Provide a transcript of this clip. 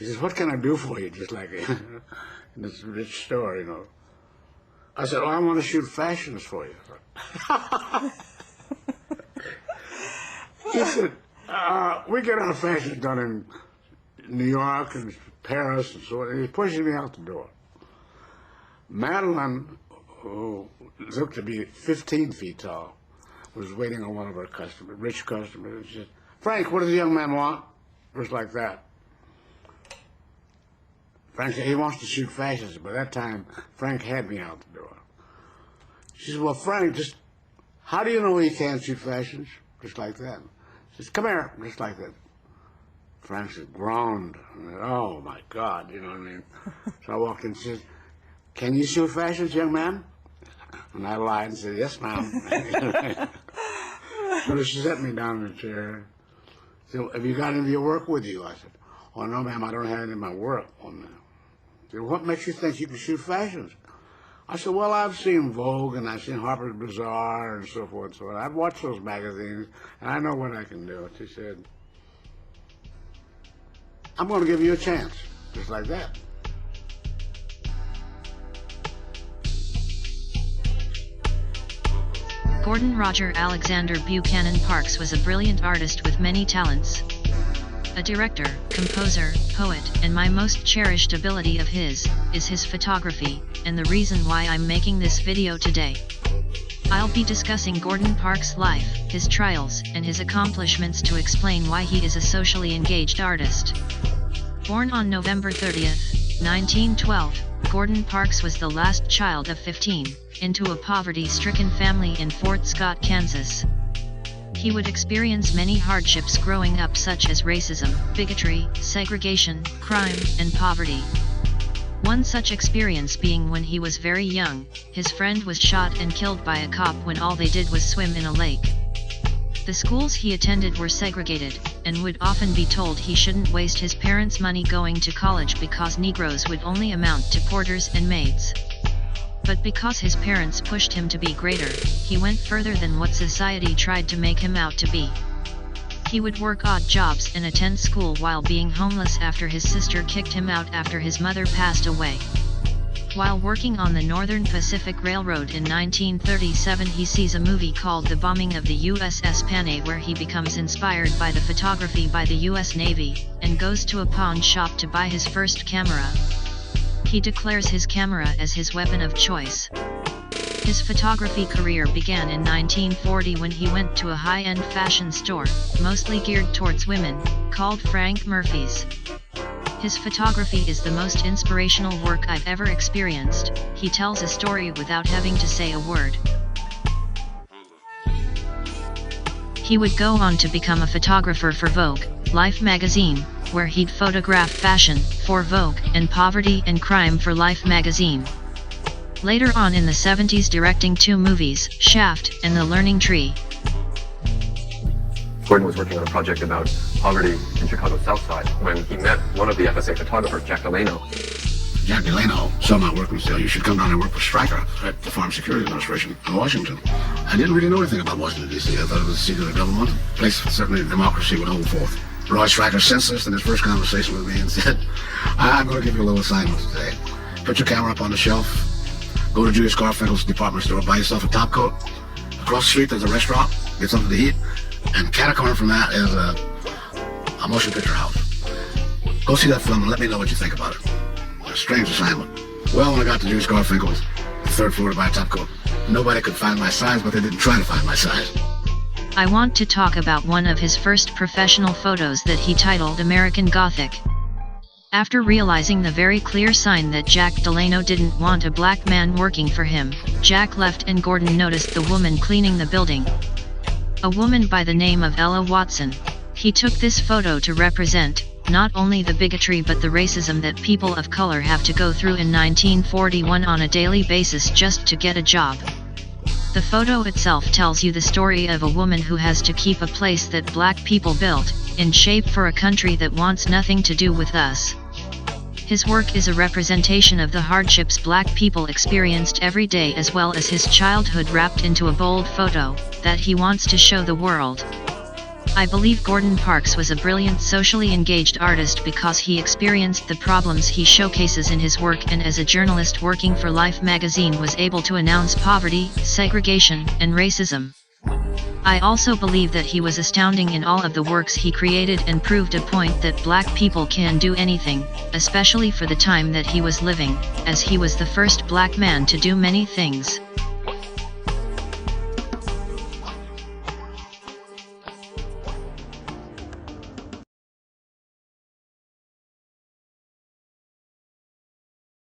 He says, what can I do for you? Just like in this rich store, you know. I said, oh, I want to shoot fashions for you. He said, we get our fashions done in New York and Paris and so on. And he's pushing me out the door. Madeline, who looked to be 15 feet tall, was waiting on one of our customers, rich customers. And she said, Frank, what does the young man want? Just like that. Frank said, he wants to shoot fashions. By that time, Frank had me out the door. She said, well, Frank, just how do you know he can't shoot fashions? Just like that. She says, come here, just like that. Frank said, groaned. I said, oh, my God, you know what I mean? So I walked in and said, can you shoot fashions, young man? And I lied and said, yes, ma'am. So she set me down in a chair. She said, have you got any of your work with you? I said, oh, no, ma'am, I don't have any of my work on there. She said, what makes you think you can shoot fashions? I said, well, I've seen Vogue and I've seen Harper's Bazaar and so forth and so on. I've watched those magazines and I know what I can do. She said, I'm going to give you a chance, just like that. Gordon Roger Alexander Buchanan Parks was a brilliant artist with many talents. A director, composer, poet, and my most cherished ability of his, is his photography, and the reason why I'm making this video today. I'll be discussing Gordon Parks' life, his trials, and his accomplishments to explain why he is a socially engaged artist. Born on November 30th, 1912, Gordon Parks was the last child of 15, into a poverty-stricken family in Fort Scott, Kansas. He would experience many hardships growing up, such as racism, bigotry, segregation, crime, and poverty. One such experience being when he was very young, his friend was shot and killed by a cop when all they did was swim in a lake. The schools he attended were segregated, and would often be told he shouldn't waste his parents' money going to college because Negroes would only amount to porters and maids. But because his parents pushed him to be greater, he went further than what society tried to make him out to be. He would work odd jobs and attend school while being homeless after his sister kicked him out after his mother passed away. While working on the Northern Pacific Railroad in 1937, he sees a movie called The Bombing of the USS Panay, where he becomes inspired by the photography by the US Navy, and goes to a pawn shop to buy his first camera. He declares his camera as his weapon of choice. His photography career began in 1940 when he went to a high-end fashion store, mostly geared towards women, called Frank Murphy's. His photography is the most inspirational work I've ever experienced. He tells a story without having to say a word. He would go on to become a photographer for Vogue, Life magazine, where he'd photograph fashion for Vogue and poverty and crime for Life magazine. Later on in the 70s, directing 2 movies, Shaft and The Learning Tree. Gordon was working on a project about poverty in Chicago's South Side when he met one of the FSA photographers, Jack Delano. Jack Delano saw my work and said, you should come down and work for Stryker at the Farm Security Administration in Washington. I didn't really know anything about Washington, D.C. I thought it was a seat of the government, a place certainly democracy would hold forth. Roy Stryker sensed this in his first conversation with me and said, I'm going to give you a little assignment today. Put your camera up on the shelf, go to Julius Garfinkel's department store, buy yourself a top coat. Across the street there's a restaurant, get something to eat, and cat a corner from that is a motion picture house. Go see that film and let me know what you think about it. A strange assignment. Well, when I got to Julius Garfinkel's, the 3rd floor to buy a top coat, nobody could find my size, but they didn't try to find my size. I want to talk about one of his first professional photos that he titled American Gothic. After realizing the very clear sign that Jack Delano didn't want a black man working for him, Jack left and Gordon noticed the woman cleaning the building. A woman by the name of Ella Watson. He took this photo to represent, not only the bigotry but the racism that people of color have to go through in 1941 on a daily basis just to get a job. The photo itself tells you the story of a woman who has to keep a place that black people built, in shape for a country that wants nothing to do with us. His work is a representation of the hardships black people experienced every day, as well as his childhood wrapped into a bold photo that he wants to show the world. I believe Gordon Parks was a brilliant socially engaged artist because he experienced the problems he showcases in his work, and as a journalist working for Life magazine was able to announce poverty, segregation, and racism. I also believe that he was astounding in all of the works he created and proved a point that black people can do anything, especially for the time that he was living, as he was the first black man to do many things.